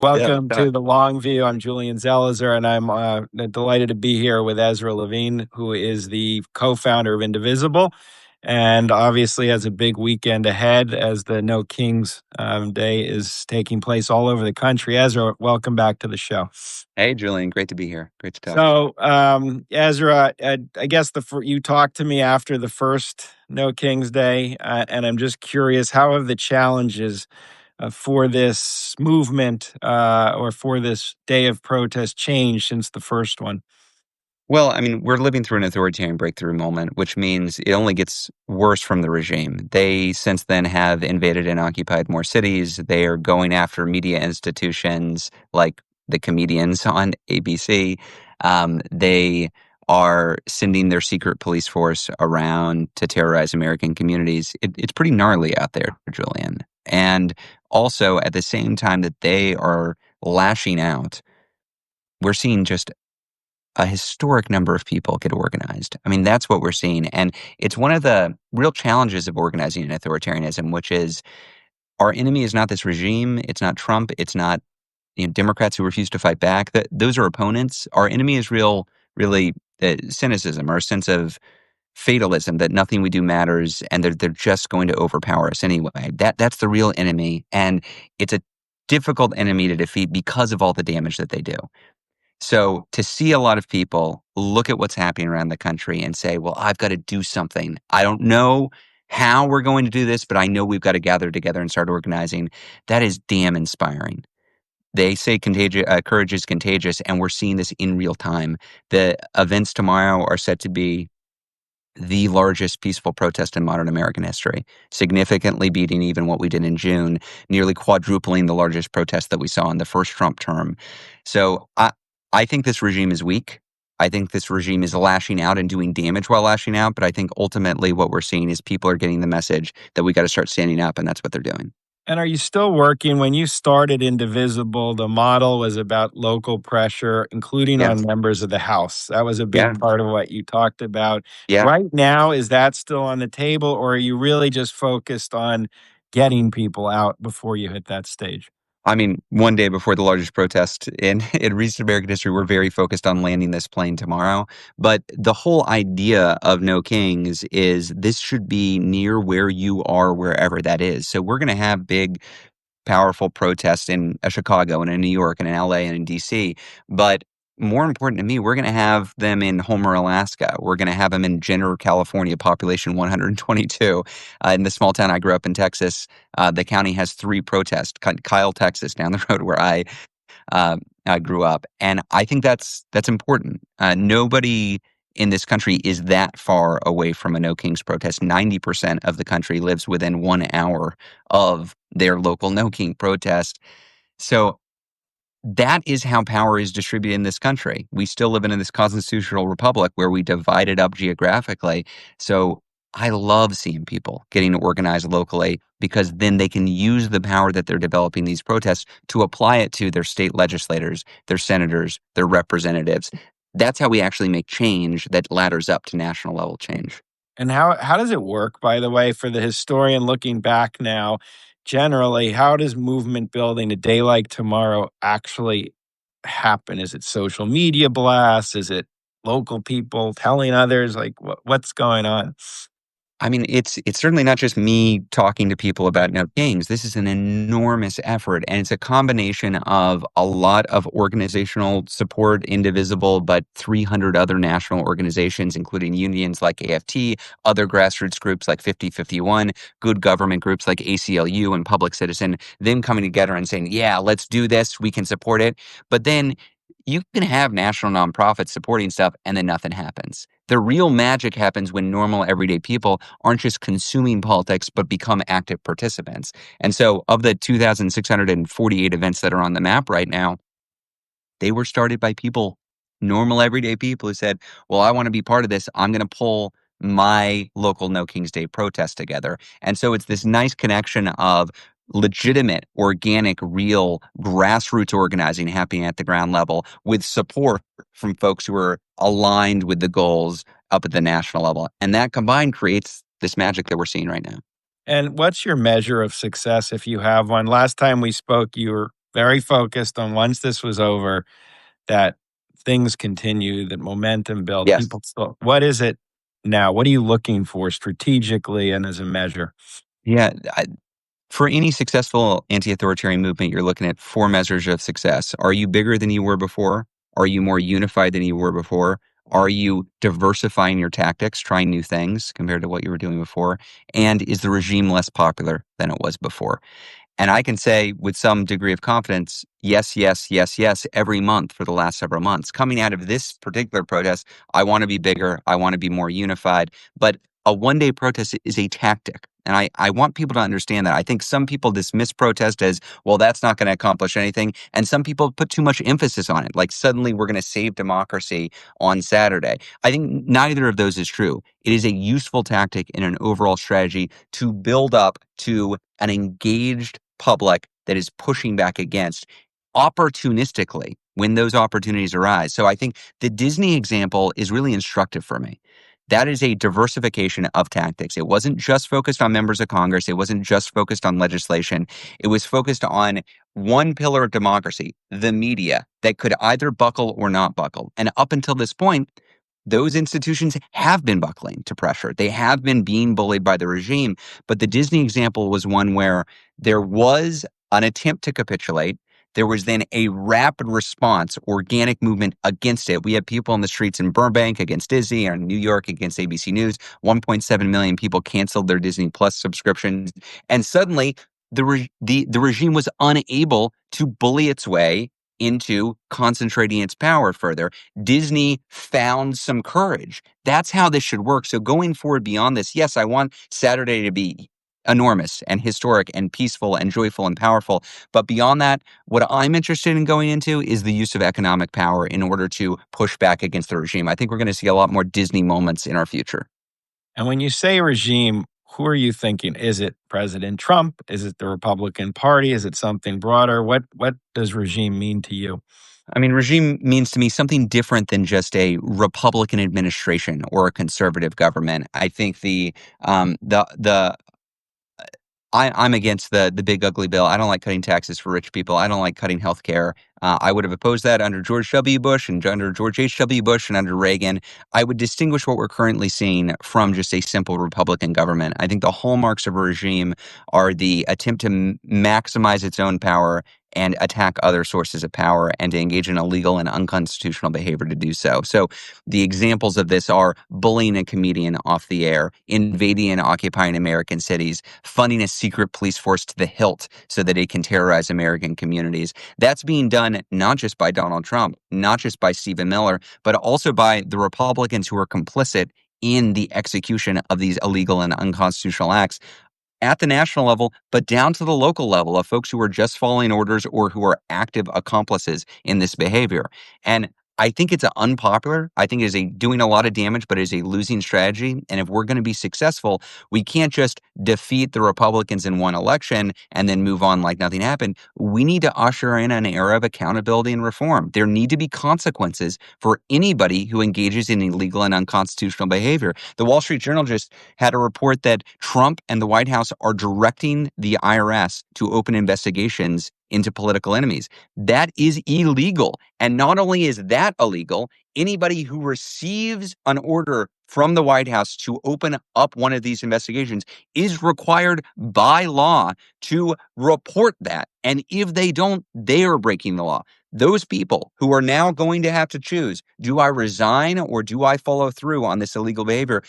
Welcome Yeah. to the Long View. I'm Julian Zelizer, and I'm delighted to be here with Ezra Levine, who is the co-founder of Indivisible, and obviously has a big weekend ahead as the No Kings Day is taking place all over the country. Ezra, welcome back to the show. Hey, Julian. Great to be here. Great to talk. So, Ezra, I guess you talked to me after the first No Kings Day, and I'm just curious, how have the challenges for this movement or for this day of protest changed since the first one? Well, I mean, we're living through an authoritarian breakthrough moment, which means it only gets worse from the regime. They, since then, have invaded and occupied more cities. They are going after media institutions like the comedians on ABC. They are sending their secret police force around to terrorize American communities. It's pretty gnarly out there, Julian. And also, at the same time that they are lashing out, we're seeing just a historic number of people get organized. I mean, that's what we're seeing. And it's one of the real challenges of organizing in authoritarianism, which is our enemy is not this regime. It's not Trump. It's not Democrats who refuse to fight back. Those are opponents. Our enemy is really cynicism or a sense of fatalism that nothing we do matters and they're just going to overpower us anyway. That's the real enemy. And it's a difficult enemy to defeat because of all the damage that they do. So to see a lot of people look at what's happening around the country and say, well, I've got to do something. I don't know how we're going to do this, but I know we've got to gather together and start organizing. That is damn inspiring. They say courage is contagious, and we're seeing this in real time. The events tomorrow are set to be the largest peaceful protest in modern American history, significantly beating even what we did in June, nearly quadrupling the largest protest that we saw in the first Trump term. So I think this regime is weak. I think this regime is lashing out and doing damage while lashing out. But I think ultimately what we're seeing is people are getting the message that we got to start standing up, and that's what they're doing. And are you still working? When you started Indivisible, the model was about local pressure, including Yeah. on members of the House. That was a big Yeah. part of what you talked about. Yeah. Right now, is that still on the table, or are you really just focused on getting people out before you hit that stage? I mean, one day before the largest protest in recent American history, we're very focused on landing this plane tomorrow. But the whole idea of No Kings is this should be near where you are, wherever that is. So we're going to have big powerful protests in Chicago and in New York and in LA and in DC. But more important to me, we're going to have them in Homer, Alaska. We're going to have them in Jenner, California, population 122. In the small town I grew up in, Texas, the county has 3 protests. Kyle, Texas, down the road where I grew up, and I think that's important. Nobody in this country is that far away from a No Kings protest. 90% of the country lives within 1 hour of their local No King protest. So that is how power is distributed in this country. We still live in this constitutional republic where we divide it up geographically. So I love seeing people getting organized locally because then they can use the power that they're developing these protests to apply it to their state legislators, their senators, their representatives. That's how we actually make change that ladders up to national level change. And how does it work, by the way, for the historian looking back now? Generally, how does movement building a day like tomorrow actually happen? Is it social media blasts? Is it local people telling others? Like, what's going on? I mean, it's certainly not just me talking to people about No Kings. This is an enormous effort, and it's a combination of a lot of organizational support, Indivisible, but 300 other national organizations, including unions like AFT, other grassroots groups like 5051, good government groups like ACLU and Public Citizen, them coming together and saying, yeah, let's do this, we can support it. But then you can have national nonprofits supporting stuff and then nothing happens. The real magic happens when normal everyday people aren't just consuming politics, but become active participants. And so of the 2,648 events that are on the map right now, they were started by people, normal everyday people who said, well, I want to be part of this. I'm going to pull my local No King's Day protest together. And so it's this nice connection of legitimate, organic, real grassroots organizing happening at the ground level with support from folks who are aligned with the goals up at the national level. And that combined creates this magic that we're seeing right now. And what's your measure of success if you have one? Last time we spoke, you were very focused on once this was over, that things continue, that momentum built. Yes. People still, what is it now? What are you looking for strategically and as a measure? Yeah. For any successful anti-authoritarian movement, you're looking at four measures of success. Are you bigger than you were before? Are you more unified than you were before? Are you diversifying your tactics, trying new things compared to what you were doing before? And is the regime less popular than it was before? And I can say with some degree of confidence, yes, yes, yes, yes, every month for the last several months. Coming out of this particular protest, I want to be bigger. I want to be more unified. But a one-day protest is a tactic. And I want people to understand that. I think some people dismiss protest as, well, that's not going to accomplish anything. And some people put too much emphasis on it. Like suddenly we're going to save democracy on Saturday. I think neither of those is true. It is a useful tactic in an overall strategy to build up to an engaged public that is pushing back against opportunistically when those opportunities arise. So I think the Disney example is really instructive for me. That is a diversification of tactics. It wasn't just focused on members of Congress. It wasn't just focused on legislation. It was focused on one pillar of democracy, the media, that could either buckle or not buckle. And up until this point, those institutions have been buckling to pressure. They have been being bullied by the regime. But the Disney example was one where there was an attempt to capitulate. There was then a rapid response, organic movement against it. We had people in the streets in Burbank against Disney, and New York against ABC News. 1.7 million people canceled their Disney Plus subscriptions. And suddenly, the regime was unable to bully its way into concentrating its power further. Disney found some courage. That's how this should work. So going forward beyond this, yes, I want Saturday to be enormous and historic and peaceful and joyful and powerful. But beyond that, what I'm interested in going into is the use of economic power in order to push back against the regime. I think we're going to see a lot more Disney moments in our future. And when you say regime, who are you thinking? Is it President Trump? Is it the Republican Party? Is it something broader? What does regime mean to you? I mean, regime means to me something different than just a Republican administration or a conservative government. I think I'm against the big ugly bill. I don't like cutting taxes for rich people. I don't like cutting health care. I would have opposed that under George W. Bush and under George H.W. Bush and under Reagan. I would distinguish what we're currently seeing from just a simple Republican government. I think the hallmarks of a regime are the attempt to maximize its own power and attack other sources of power and to engage in illegal and unconstitutional behavior to do so. So the examples of this are bullying a comedian off the air, invading and occupying American cities, funding a secret police force to the hilt so that it can terrorize American communities. That's being done not just by Donald Trump, not just by Stephen Miller, but also by the Republicans who are complicit in the execution of these illegal and unconstitutional acts at the national level, but down to the local level of folks who are just following orders or who are active accomplices in this behavior. And I think it's unpopular. I think it is doing a lot of damage, but it is a losing strategy. And if we're going to be successful, we can't just defeat the Republicans in one election and then move on like nothing happened. We need to usher in an era of accountability and reform. There need to be consequences for anybody who engages in illegal and unconstitutional behavior. The Wall Street Journal just had a report that Trump and the White House are directing the IRS to open investigations into political enemies. That is illegal. And not only is that illegal, anybody who receives an order from the White House to open up one of these investigations is required by law to report that. And if they don't, they are breaking the law. Those people who are now going to have to choose, do I resign or do I follow through on this illegal behavior?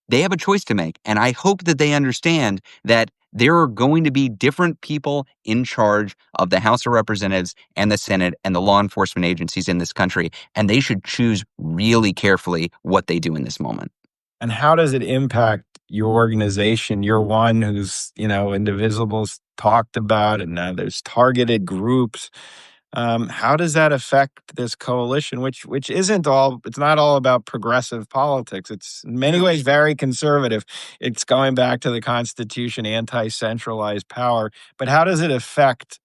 They have a choice to make. And I hope that they understand that there are going to be different people in charge of the House of Representatives and the Senate and the law enforcement agencies in this country. And they should choose really carefully what they do in this moment. And how does it impact your organization? You're one who's, Indivisible's talked about, and now there's targeted groups. How does that affect this coalition, which isn't all? It's not all about progressive politics. It's in many ways very conservative. It's going back to the Constitution, anti-centralized power. But how does it affect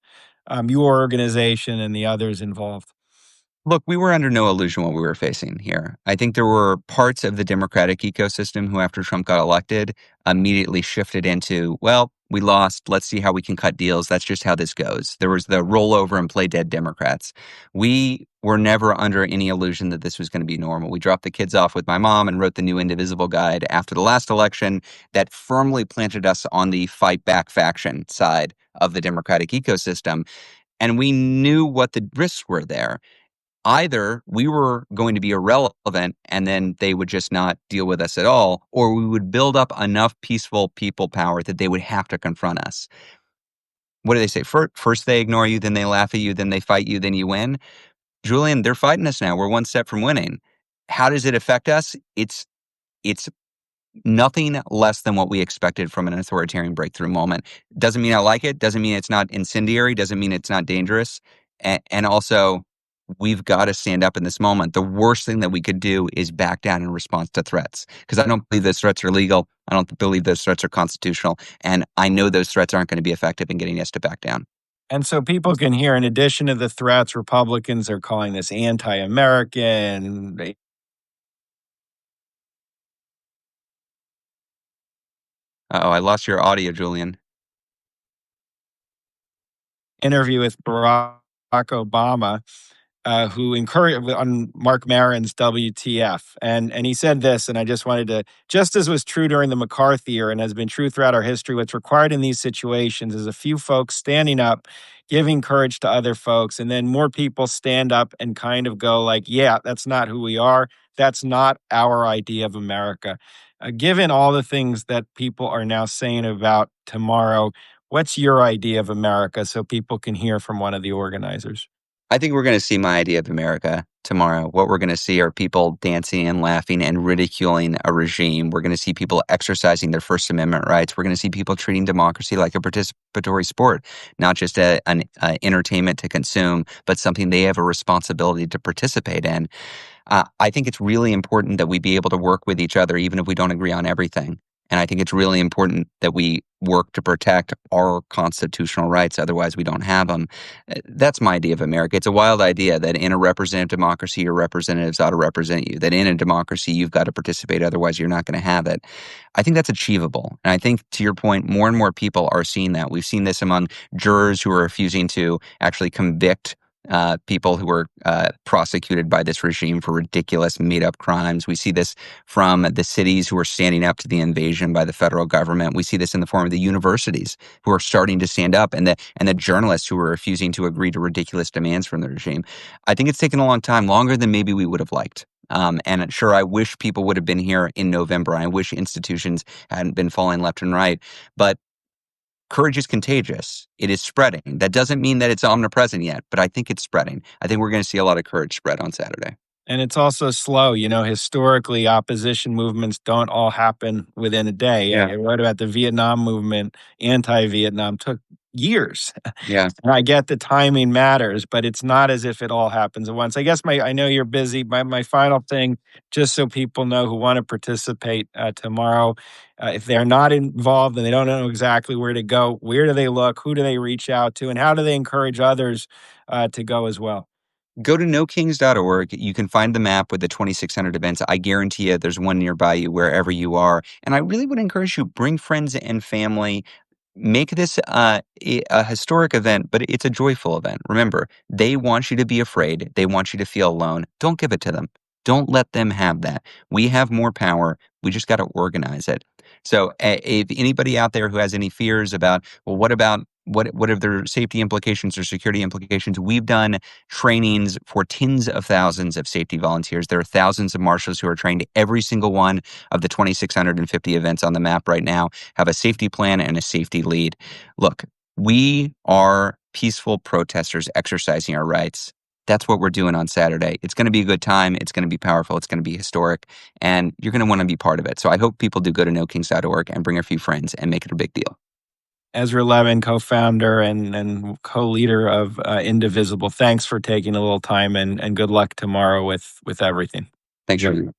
your organization and the others involved? Look, we were under no illusion what we were facing here. I think there were parts of the Democratic ecosystem who, after Trump got elected, immediately shifted into, well, We lost. Let's see how we can cut deals. That's just how this goes. There was the rollover and play dead Democrats. We were never under any illusion that this was going to be normal. We dropped the kids off with my mom and wrote the new Indivisible guide after the last election that firmly planted us on the fight back faction side of the democratic ecosystem. And we knew what the risks were there. Either we were going to be irrelevant and then they would just not deal with us at all, or we would build up enough peaceful people power that they would have to confront us. What do they say? First they ignore you, then they laugh at you, then they fight you, then you win. Julian, they're fighting us now. We're one step from winning. How does it affect us? It's nothing less than what we expected from an authoritarian breakthrough moment. Doesn't mean I like it. Doesn't mean it's not incendiary. Doesn't mean it's not dangerous. And also, we've got to stand up in this moment. The worst thing that we could do is back down in response to threats, because I don't believe those threats are legal. I don't believe those threats are constitutional. And I know those threats aren't going to be effective in getting us to back down. And so people can hear, in addition to the threats, Republicans are calling this anti-American. Uh-oh, I lost your audio, Julian. Interview with Barack Obama, who encouraged on Mark Maron's WTF. And he said this, and I just wanted to, just as was true during the McCarthy era and has been true throughout our history, what's required in these situations is a few folks standing up, giving courage to other folks, and then more people stand up and kind of go like, yeah, that's not who we are. That's not our idea of America. Given all the things that people are now saying about tomorrow, what's your idea of America so people can hear from one of the organizers? I think we're going to see my idea of America tomorrow. What we're going to see are people dancing and laughing and ridiculing a regime. We're going to see people exercising their First Amendment rights. We're going to see people treating democracy like a participatory sport, not just an entertainment to consume, but something they have a responsibility to participate in. I think it's really important that we be able to work with each other, even if we don't agree on everything. And I think it's really important that we work to protect our constitutional rights. Otherwise, we don't have them. That's my idea of America. It's a wild idea that in a representative democracy, your representatives ought to represent you, that in a democracy, you've got to participate. Otherwise, you're not going to have it. I think that's achievable. And I think, to your point, more and more people are seeing that. We've seen this among jurors who are refusing to actually convict people who were prosecuted by this regime for ridiculous made-up crimes. We see this from the cities who are standing up to the invasion by the federal government. We see this in the form of the universities who are starting to stand up, and the journalists who are refusing to agree to ridiculous demands from the regime. I think it's taken a long time, longer than maybe we would have liked. And sure, I wish people would have been here in November. I wish institutions hadn't been falling left and right. But courage is contagious. It is spreading. That doesn't mean that it's omnipresent yet, but I think it's spreading. I think we're going to see a lot of courage spread on Saturday. And it's also slow. Historically, opposition movements don't all happen within a day. Yeah. I wrote about the Vietnam movement, anti-Vietnam, took years. Yeah. And I get the timing matters, but it's not as if it all happens at once. I guess I know you're busy. My final thing, just so people know who want to participate tomorrow, if they're not involved and they don't know exactly where to go, where do they look? Who do they reach out to? And how do they encourage others to go as well? Go to nokings.org. You can find the map with the 2,600 events. I guarantee you there's one nearby you wherever you are. And I really would encourage you, bring friends and family. Make this a historic event, but it's a joyful event. Remember, they want you to be afraid. They want you to feel alone. Don't give it to them. Don't let them have that. We have more power. We just got to organize it. So if anybody out there who has any fears about, well, what about what are their safety implications or security implications? We've done trainings for tens of thousands of safety volunteers. There are thousands of marshals who are trained. Every single one of the 2,650 events on the map right now have a safety plan and a safety lead. Look, we are peaceful protesters exercising our rights. That's what we're doing on Saturday. It's going to be a good time. It's going to be powerful. It's going to be historic. And you're going to want to be part of it. So I hope people do go to nokings.org and bring a few friends and make it a big deal. Ezra Levine, co-founder and co-leader of Indivisible. Thanks for taking a little time and good luck tomorrow with everything. Thanks, Julian.